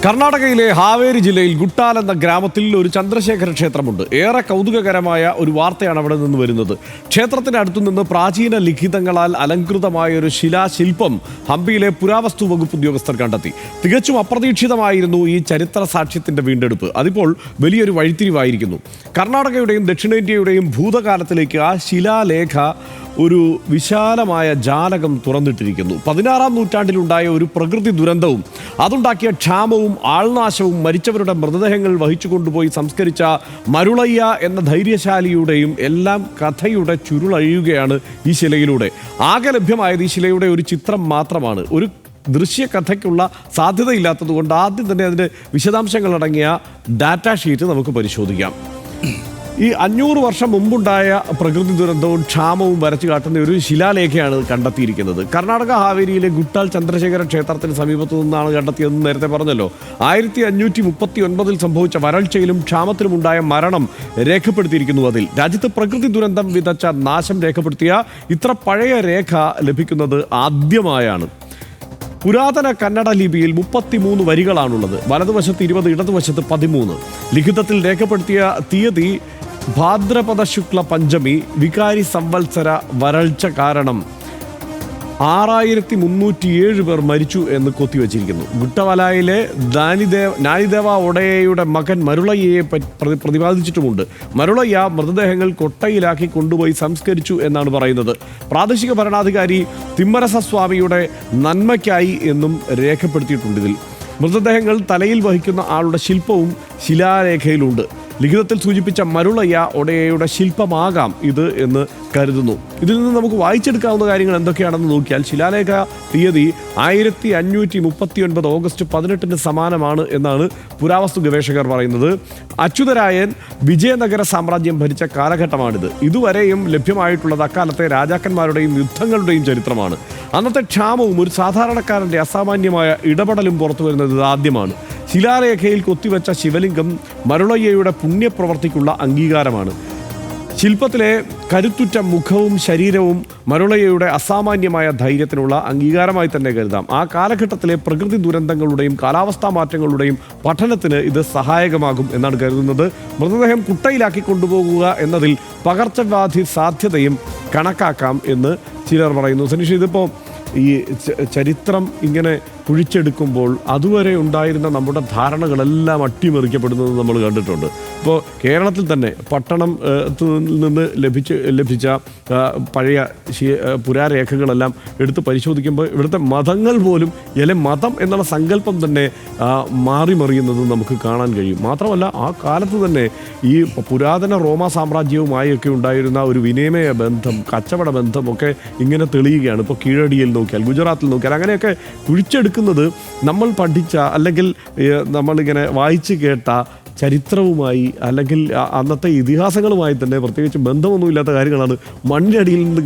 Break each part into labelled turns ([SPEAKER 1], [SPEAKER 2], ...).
[SPEAKER 1] കർണാടകയിലെ ഹാവേരി ജില്ലയിൽ ഗുട്ടാൽ എന്ന ഗ്രാമത്തിൽ ഒരു ചന്ദ്രശേഖര ക്ഷേത്രമുണ്ട്. ഏറെ കൗതുകകരമായ ഒരു വാർത്തയാണ് അവിടെ നിന്ന് വരുന്നത്. ക്ഷേത്രത്തിനടുത്തു നിന്ന് പ്രാചീന ലിഖിതങ്ങളാൽ അലങ്കൃതമായ ഒരു ശിലാശില്പം ഹംപിയിലെ പുരാവസ്തു വകുപ്പ് ഉദ്യോഗസ്ഥർ കണ്ടെത്തി. തികച്ചും അപ്രതീക്ഷിതമായിരുന്നു ഈ ചരിത്ര സാക്ഷ്യത്തിന്റെ വീണ്ടെടുപ്പ്. അതിപ്പോൾ വലിയൊരു വഴിത്തിരിവായിരിക്കുന്നു. കർണാടകയുടെയും ദക്ഷിണേന്ത്യയുടെയും ഭൂതകാലത്തിലേക്ക് ആ ശിലാലേഖ ഒരു വിശാലമായ ജാലകം തുറന്നിട്ടിരിക്കുന്നു. 16-ാം നൂറ്റാണ്ടിലുണ്ടായ ഒരു പ്രകൃതി ദുരന്തവും അതുണ്ടാക്കിയ ക്ഷാമവും ആൾനാശവും മരിച്ചവരുടെ മൃതദേഹങ്ങൾ വഹിച്ചു കൊണ്ടുപോയി സംസ്കരിച്ച മരുളയ്യ എന്ന ധൈര്യശാലിയുടെയും എല്ലാം കഥയുടെ ചുരുളഴിയുകയാണ് ഈ ശിലയിലൂടെ. ആകെ ലഭ്യമായത് ഈ ശിലയുടെ ഒരു ചിത്രം മാത്രമാണ്. ഒരു ദൃശ്യകഥയ്ക്കുള്ള സാധ്യതയില്ലാത്തതുകൊണ്ട് ആദ്യം തന്നെ അതിൻ്റെ വിശദാംശങ്ങളടങ്ങിയ ഡാറ്റ ഷീറ്റ് നമുക്ക് പരിശോധിക്കാം. ഈ 500 വർഷം മുമ്പുണ്ടായ പ്രകൃതി ദുരന്തവും ക്ഷാമവും വരച്ചു കാട്ടുന്ന ഒരു ശിലാലേഖയാണ് കണ്ടെത്തിയിരിക്കുന്നത്. കർണാടക ഹാവേരിയിലെ ഗുട്ടാൽ ചന്ദ്രശേഖര ക്ഷേത്രത്തിന് സമീപത്തു നിന്നാണ് കണ്ടെത്തിയതെന്ന് നേരത്തെ പറഞ്ഞല്ലോ. 1539 സംഭവിച്ച വരൾച്ചയിലും ക്ഷാമത്തിലും ഉണ്ടായ മരണം രേഖപ്പെടുത്തിയിരിക്കുന്നു. അതിൽ രാജ്യത്ത് പ്രകൃതി ദുരന്തം വിതച്ച നാശം രേഖപ്പെടുത്തിയ ഇത്ര പഴയ രേഖ ലഭിക്കുന്നത് ആദ്യമായാണ്. പുരാതന കന്നഡ ലിപിയിൽ 33 വരികളാണുള്ളത്. വലതുവശത്ത് 20, ഇടതുവശത്ത് 13. ലിഖിതത്തിൽ രേഖപ്പെടുത്തിയ തീയതി ഭാദ്രപദ ശുക്ല പഞ്ചമി. വികാരി സംവത്സര. വരൾച്ച കാരണം 6307 പേർ മരിച്ചു എന്ന് കൊത്തിവെച്ചിരിക്കുന്നു. ഗുട്ടവലായിലെ നാനിദേവ ഒഡയയുടെ മകൻ മരുളയ്യയെ പ്രതിപാദിച്ചിട്ടുമുണ്ട്. മരുളയ്യ മൃതദേഹങ്ങൾ കൊട്ടയിലാക്കി കൊണ്ടുപോയി സംസ്കരിച്ചു എന്നാണ് പറയുന്നത്. പ്രാദേശിക ഭരണാധികാരി തിമ്മരസസ്വാമിയുടെ നന്മയ്ക്കായി എന്നും രേഖപ്പെടുത്തിയിട്ടുണ്ട്. ഇതിൽ മൃതദേഹങ്ങൾ തലയിൽ വഹിക്കുന്ന ആളുടെ ശില്പവും ശിലാരേഖയിലുണ്ട്. ലിഖിതത്തിൽ സൂചിപ്പിച്ച മരുളയ്യ ഒഡയയുടെ ശില്പമാകാം ഇത് എന്ന് കരുതുന്നു. ഇതിൽ നിന്ന് നമുക്ക് വായിച്ചെടുക്കാവുന്ന കാര്യങ്ങൾ എന്തൊക്കെയാണെന്ന് നോക്കിയാൽ ശിലാലേഖ തീയതി 1539 ഓഗസ്റ്റ് 18 സമാനമാണ് എന്നാണ് പുരാവസ്തു ഗവേഷകർ പറയുന്നത്. അച്യുതരായൻ വിജയനഗര സാമ്രാജ്യം ഭരിച്ച കാലഘട്ടമാണിത്. ഇതുവരെയും ലഭ്യമായിട്ടുള്ളത് അക്കാലത്തെ രാജാക്കന്മാരുടെയും യുദ്ധങ്ങളുടെയും ചരിത്രമാണ്. അന്നത്തെ ക്ഷാമവും ഒരു സാധാരണക്കാരൻ്റെ അസാമാന്യമായ ഇടപെടലും പുറത്തു വരുന്നത് ഇതാദ്യമാണ്. ശിലാരേഖയിൽ കൊത്തിവെച്ച ശിവലിംഗം മരുളയ്യയുടെ പുണ്യപ്രവർത്തിക്കുള്ള അംഗീകാരമാണ്. ശില്പത്തിലെ കരുത്തുറ്റ മുഖവും ശരീരവും മരുളയ്യയുടെ അസാമാന്യമായ ധൈര്യത്തിനുള്ള അംഗീകാരമായി തന്നെ കരുതാം. ആ കാലഘട്ടത്തിലെ പ്രകൃതി ദുരന്തങ്ങളുടെയും കാലാവസ്ഥാ മാറ്റങ്ങളുടെയും പഠനത്തിന് ഇത് സഹായകമാകും എന്നാണ് കരുതുന്നത്. മൃതദേഹം കുട്ടയിലാക്കി കൊണ്ടുപോകുക എന്നതിൽ പകർച്ചവ്യാധി സാധ്യതയും കണക്കാക്കാം എന്ന് ചിലർ പറയുന്നു. സനീഷ്, ഇതിപ്പോൾ ഈ ചരിത്രം ഇങ്ങനെ കുഴിച്ചെടുക്കുമ്പോൾ അതുവരെ ഉണ്ടായിരുന്ന നമ്മുടെ ധാരണകളെല്ലാം അട്ടിമറിക്കപ്പെടുന്നത് നമ്മൾ കണ്ടിട്ടുണ്ട്. ഇപ്പോൾ കേരളത്തിൽ തന്നെ പട്ടണത്തിൽ നിന്ന് ലഭിച്ച പഴയ പുരാരേഖകളെല്ലാം എടുത്ത് പരിശോധിക്കുമ്പോൾ ഇവിടുത്തെ മതങ്ങൾ പോലും മതം എന്നുള്ള സങ്കല്പം തന്നെ മാറിമറിയുന്നത് നമുക്ക് കാണാൻ കഴിയും. മാത്രമല്ല ആ കാലത്ത് തന്നെ ഈ പുരാതന റോമാ സാമ്രാജ്യവുമായൊക്കെ ഉണ്ടായിരുന്ന ഒരു വിനിമയ ബന്ധം, കച്ചവട ബന്ധമൊക്കെ ഇങ്ങനെ തെളിയുകയാണ്. ഇപ്പോൾ കീഴടിയിൽ നോക്കിയാൽ, ഗുജറാത്തിൽ നോക്കിയാൽ അങ്ങനെയൊക്കെ കുഴിച്ചെടുക്കുന്നത് നമ്മൾ പഠിച്ച അല്ലെങ്കിൽ നമ്മളിങ്ങനെ വായിച്ച് കേട്ട ചരിത്രവുമായി അല്ലെങ്കിൽ അന്നത്തെ ഇതിഹാസങ്ങളുമായി തന്നെ പ്രത്യേകിച്ച് ബന്ധമൊന്നുമില്ലാത്ത കാര്യങ്ങളാണ് മണ്ണിനടിയിൽ നിന്ന്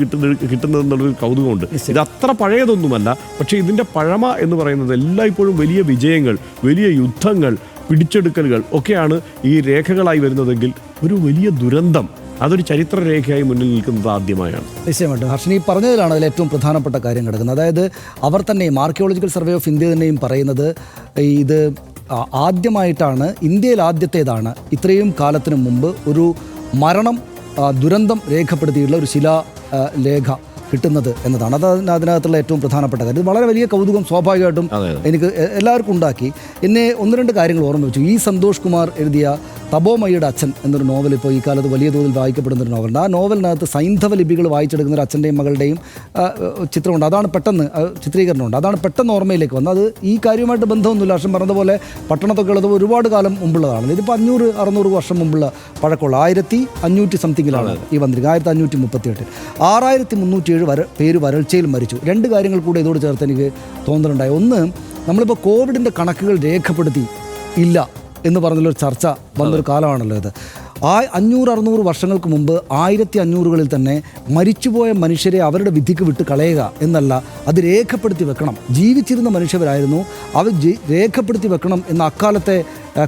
[SPEAKER 1] കിട്ടുന്നതെന്നുള്ളൊരു കൗതുകമുണ്ട്. ഇത് അത്ര പഴയതൊന്നുമല്ല, പക്ഷേ ഇതിൻ്റെ പഴമ എന്ന് പറയുന്നത് എല്ലായ്പ്പോഴും വലിയ വിജയങ്ങൾ, വലിയ യുദ്ധങ്ങൾ, പിടിച്ചെടുക്കലുകൾ ഒക്കെയാണ് ഈ രേഖകളായി വരുന്നതെങ്കിൽ ഒരു വലിയ ദുരന്തം അതൊരു ചരിത്രരേഖയായി മുന്നിൽ നിൽക്കുന്നത് ആദ്യമായാണ്.
[SPEAKER 2] നിശ്ചയമായിട്ടും ഹർഷനി പറഞ്ഞതിലാണ് അതിൽ ഏറ്റവും പ്രധാനപ്പെട്ട കാര്യം കിടക്കുന്നത്. അതായത് അവർ തന്നെയും ആർക്കിയോളജിക്കൽ സർവേ ഓഫ് ഇന്ത്യ തന്നെയും പറയുന്നത് ഇത് ആദ്യമായിട്ടാണ്, ഇന്ത്യയിൽ ആദ്യത്തേതാണ് ഇത്രയും കാലത്തിന് മുമ്പ് ഒരു മരണം ദുരന്തം രേഖപ്പെടുത്തിയിട്ടുള്ള ഒരു ശിലാലേഖ കിട്ടുന്നത് എന്നതാണ്. അതിനകത്തുള്ള ഏറ്റവും പ്രധാനപ്പെട്ട കാര്യം. വളരെ വലിയ കൗതുകം സ്വാഭാവികമായിട്ടും എനിക്ക് എല്ലാവർക്കും ഉണ്ടാക്കി. എന്നെ 1-2 കാര്യങ്ങൾ ഓർമ്മ വെച്ചു. ഈ സന്തോഷ് കുമാർ എഴുതിയ തപോമയുടെ അച്ഛൻ എന്നൊരു നോവൽ ഇപ്പോൾ ഈ കാലത്ത് വലിയ തോതിൽ വായിക്കപ്പെടുന്നൊരു നോവലുണ്ട്. ആ നോവലിനകത്ത് സൈന്ധവ ലിപികൾ വായിച്ചെടുക്കുന്ന ഒരു അച്ഛൻ്റെയും മകളുടെയും ചിത്രമുണ്ട്. അതാണ് പെട്ടെന്ന് ചിത്രീകരണമുണ്ട്. അതാണ് പെട്ടെന്ന് ഓർമ്മയിലേക്ക് വന്നത്. അത് ഈ കാര്യമായിട്ട് ബന്ധമൊന്നുമില്ല. അച്ഛൻ പറഞ്ഞതുപോലെ പട്ടണത്തൊക്കെ ഉള്ളത് ഒരുപാട് കാലം മുമ്പുള്ളതാണ്. ഇതിപ്പോൾ 500-600 വർഷം മുമ്പുള്ള പഴക്കമുള്ള 1500 സംതിങ്ങിലാണ് ഈ വന്നിരിക്കുന്നത്. 1538 6307 പേര് വരൾച്ചയിൽ മരിച്ചു. 2 കാര്യങ്ങൾ കൂടെ ഇതോട് ചേർത്ത് എനിക്ക് തോന്നലുണ്ടായി. ഒന്ന്, നമ്മളിപ്പോൾ കോവിഡിൻ്റെ കണക്കുകൾ രേഖപ്പെടുത്തി ഇല്ല എന്ന് പറഞ്ഞൊരു ചർച്ച വന്നൊരു കാലമാണല്ലോ ഇത്. 500-600 വർഷങ്ങൾക്ക് മുമ്പ് 1500കളിൽ തന്നെ മരിച്ചുപോയ മനുഷ്യരെ അവരുടെ വിധിക്ക് വിട്ട് കളയുക എന്നല്ല, അത് രേഖപ്പെടുത്തി വെക്കണം. ജീവിച്ചിരുന്ന മനുഷ്യരായിരുന്നു, അവർ രേഖപ്പെടുത്തി വെക്കണം എന്ന് അക്കാലത്തെ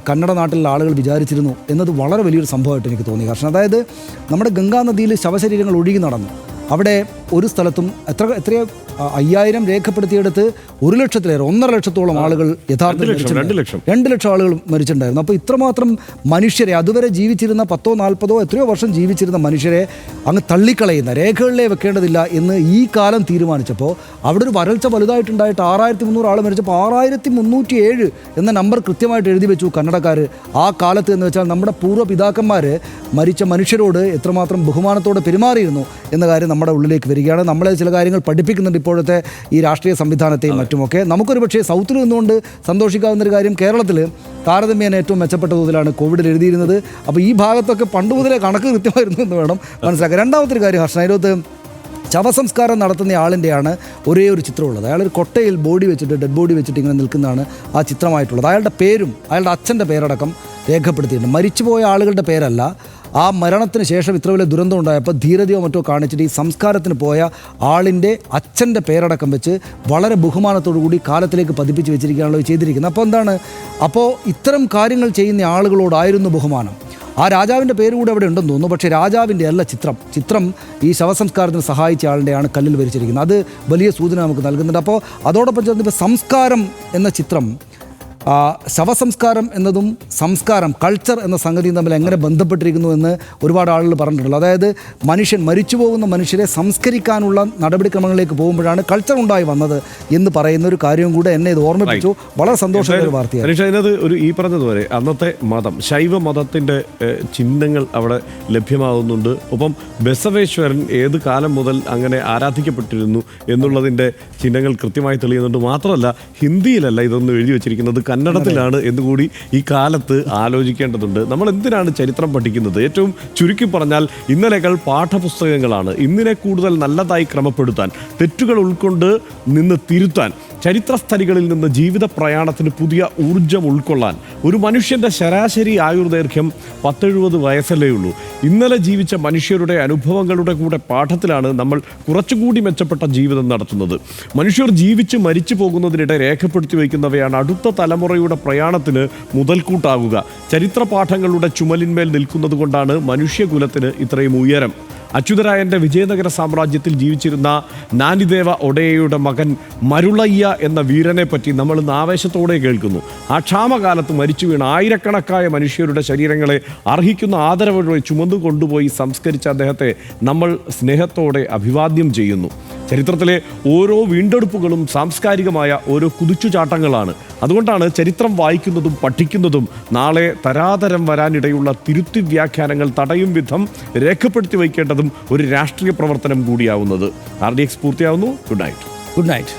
[SPEAKER 2] കന്നഡ നാട്ടിലുള്ള ആളുകൾ വിചാരിച്ചിരുന്നു എന്നത് വളരെ വലിയൊരു സംഭവമായിട്ട് എനിക്ക് തോന്നി. കാരണം അതായത് നമ്മുടെ ഗംഗാനദിയിൽ ശവശരീരങ്ങൾ ഒഴുകി നടന്നു. അവിടെ ഒരു സ്ഥലത്തും എത്രയോ 5000 രേഖപ്പെടുത്തിയെടുത്ത് 1 ലക്ഷത്തിലേറെ 1.5 ലക്ഷത്തോളം ആളുകൾ യഥാർത്ഥത്തിൽ 2 ലക്ഷം ആളുകൾ മരിച്ചിട്ടുണ്ടായിരുന്നു. അപ്പോൾ ഇത്രമാത്രം മനുഷ്യരെ, അതുവരെ ജീവിച്ചിരുന്ന 10 40 എത്രയോ വർഷം ജീവിച്ചിരുന്ന മനുഷ്യരെ അങ്ങ് തള്ളിക്കളയുന്ന, രേഖകളിലേ വെക്കേണ്ടതില്ല എന്ന് ഈ കാലം തീരുമാനിച്ചപ്പോൾ അവിടെ ഒരു വരൾച്ച വലുതായിട്ടുണ്ടായിട്ട് 6300 ആൾ മരിച്ചപ്പോൾ 6307 എന്ന നമ്പർ കൃത്യമായിട്ട് എഴുതി വെച്ചു കന്നഡക്കാർ. ആ കാലത്ത് എന്ന് വെച്ചാൽ നമ്മുടെ പൂർവ്വ പിതാക്കന്മാർ മരിച്ച മനുഷ്യരോട് എത്രമാത്രം ബഹുമാനത്തോടെ പെരുമാറിയിരുന്നു എന്ന കാര്യം നമ്മുടെ ഉള്ളിലേക്ക് വരികയാണ്. നമ്മളെ ചില കാര്യങ്ങൾ പഠിപ്പിക്കുന്നുണ്ട് ഇപ്പോഴത്തെ ഈ രാഷ്ട്രീയ സംവിധാനത്തെയും മറ്റുമൊക്കെ. നമുക്കൊരു പക്ഷേ സൗത്തിൽ നിന്നുകൊണ്ട് സന്തോഷിക്കാവുന്നൊരു കാര്യം, കേരളത്തിൽ താരതമ്യേന ഏറ്റവും മെച്ചപ്പെട്ട തോതിലാണ് കോവിഡിൽ എഴുതിയിരുന്നത്. അപ്പോൾ ഈ ഭാഗത്തൊക്കെ പണ്ട് മുതലേ കണക്ക് കൃത്യമായിരുന്നു എന്ന് വേണം മനസ്സിലാക്കാൻ. രണ്ടാമത്തെ ഒരു കാര്യം, ഹർഷൻ, അതിനകത്ത് ശവസംസ്കാരം നടത്തുന്ന ആളിൻ്റെയാണ് ഒരേ ഒരു ചിത്രമുള്ളത്. അയാളൊരു കൊട്ടയിൽ ഡെഡ് ബോഡി വെച്ചിട്ട് ഇങ്ങനെ നിൽക്കുന്നതാണ് ആ ചിത്രമായിട്ടുള്ളത്. അയാളുടെ പേരും അയാളുടെ അച്ഛൻ്റെ പേരടക്കം രേഖപ്പെടുത്തിയിട്ടുണ്ട്. മരിച്ചുപോയ ആളുകളുടെ പേരല്ല. ആ മരണത്തിന് ശേഷം ഇത്ര വലിയ ദുരന്തം ഉണ്ടായപ്പോൾ ധീരതയോ മറ്റോ കാണിച്ചിട്ട് ഈ സംസ്കാരത്തിന് പോയ ആളിൻ്റെ അച്ഛൻ്റെ പേരടക്കം വെച്ച് വളരെ ബഹുമാനത്തോടു കൂടി കാലത്തിലേക്ക് പതിപ്പിച്ച് വെച്ചിരിക്കുകയാണല്ലോ ചെയ്തിരിക്കുന്നത്. അപ്പോൾ എന്താണ്, അപ്പോൾ ഇത്തരം കാര്യങ്ങൾ ചെയ്യുന്ന ആളുകളോടായിരുന്നു ബഹുമാനം. ആ രാജാവിൻ്റെ പേര് കൂടെ അവിടെ ഉണ്ടെന്ന് തോന്നുന്നു. പക്ഷേ രാജാവിൻ്റെ അല്ല ചിത്രം ഈ ശവസംസ്കാരത്തിന് സഹായിച്ച ആളുടെയാണ് കല്ലിൽ വരച്ചിരിക്കുന്നത്. അത് വലിയ സൂചന നമുക്ക് നൽകുന്നുണ്ട്. അപ്പോൾ അതോടൊപ്പം ചേർന്ന് ഇപ്പോൾ സംസ്കാരം എന്ന ചിത്രം, ശവസംസ്കാരം എന്നതും സംസ്കാരം, കൾച്ചർ എന്ന സംഗതിയും തമ്മിൽ എങ്ങനെ ബന്ധപ്പെട്ടിരിക്കുന്നു എന്ന് ഒരുപാട് ആളുകൾ പറഞ്ഞിട്ടുള്ളൂ. അതായത് മരിച്ചു പോകുന്ന മനുഷ്യരെ സംസ്കരിക്കാനുള്ള നടപടിക്രമങ്ങളിലേക്ക് പോകുമ്പോഴാണ് കൾച്ചർ ഉണ്ടായി വന്നത് എന്ന് പറയുന്ന ഒരു കാര്യവും കൂടെ എന്നെ ഇത് ഓർമ്മിപ്പിച്ചു. വളരെ സന്തോഷമായ ഒരു വാർത്തയാണ്.
[SPEAKER 1] അതിനകത്ത് ഈ പറഞ്ഞതുപോലെ അന്നത്തെ മതം, ശൈവ മതത്തിൻ്റെ ചിഹ്നങ്ങൾ അവിടെ ലഭ്യമാകുന്നുണ്ട്. ഒപ്പം ബസവേശ്വരൻ ഏത് കാലം മുതൽ അങ്ങനെ ആരാധിക്കപ്പെട്ടിരുന്നു എന്നുള്ളതിൻ്റെ ചിഹ്നങ്ങൾ കൃത്യമായി തെളിയുന്നുണ്ട്. മാത്രമല്ല ഹിന്ദിയിലല്ല ഇതൊന്നും എഴുതി വെച്ചിരിക്കുന്നത്, കന്നഡത്തിലാണ് എന്നുകൂടി ഈ കാലത്ത് ആലോചിക്കേണ്ടതുണ്ട്. നമ്മൾ എന്തിനാണ് ചരിത്രം പഠിക്കുന്നത്? ഏറ്റവും ചുരുക്കി പറഞ്ഞാൽ ഇന്നലെകൾ പാഠപുസ്തകങ്ങളാണ്. ഇന്നിനെ കൂടുതൽ നല്ലതായി ക്രമപ്പെടുത്താൻ, തെറ്റുകൾ ഉൾക്കൊണ്ട് നിന്ന് തിരുത്താൻ, ചരിത്രസ്ഥലികളിൽ നിന്ന് ജീവിത പ്രയാണത്തിന് പുതിയ ഊർജം ഉൾക്കൊള്ളാൻ. ഒരു മനുഷ്യൻ്റെ ശരാശരി ആയുർദൈർഘ്യം 10-70 വയസ്സല്ലേ ഉള്ളൂ. ഇന്നലെ ജീവിച്ച മനുഷ്യരുടെ അനുഭവങ്ങളുടെ കൂടെ പാഠത്തിലാണ് നമ്മൾ കുറച്ചുകൂടി മെച്ചപ്പെട്ട ജീവിതം നടത്തുന്നത്. മനുഷ്യർ ജീവിച്ച് മരിച്ചു പോകുന്നതിനിടെ രേഖപ്പെടുത്തി വയ്ക്കുന്നവയാണ് അടുത്ത തലമുറയുടെ പ്രയാണത്തിന് മുതൽക്കൂട്ടാകുക. ചരിത്ര പാഠങ്ങളുടെ ചുമലിന്മേൽ നിൽക്കുന്നത് കൊണ്ടാണ് മനുഷ്യകുലത്തിന് ഇത്രയും ഉയരം. അച്യുതരായൻ്റെ വിജയനഗര സാമ്രാജ്യത്തിൽ ജീവിച്ചിരുന്ന നാനിദേവ ഒഡേയയുടെ മകൻ മരുളയ്യ എന്ന വീരനെ പറ്റി നമ്മൾ ഇന്ന് ആവേശത്തോടെ കേൾക്കുന്നു. ആ ക്ഷാമകാലത്ത് മരിച്ചു വീണ ആയിരക്കണക്കായ മനുഷ്യരുടെ ശരീരങ്ങളെ അർഹിക്കുന്ന ആദരവോടെ ചുമന്നു കൊണ്ടുപോയി സംസ്കരിച്ച അദ്ദേഹത്തെ നമ്മൾ സ്നേഹത്തോടെ അഭിവാദ്യം ചെയ്യുന്നു. ചരിത്രത്തിലെ ഓരോ വീണ്ടെടുപ്പുകളും സാംസ്കാരികമായ ഓരോ കുതിച്ചുചാട്ടങ്ങളാണ്. അതുകൊണ്ടാണ് ചരിത്രം വായിക്കുന്നതും പഠിക്കുന്നതും നാളെ തരാതരം വരാനിടയുള്ള തിരുത്തി വ്യാഖ്യാനങ്ങൾ തടയും വിധം രേഖപ്പെടുത്തി വയ്ക്കേണ്ടതും ഒരു രാഷ്ട്രീയ പ്രവർത്തനം കൂടിയാവുന്നത്. RDX പൂർത്തിയാവുന്നു. Good night.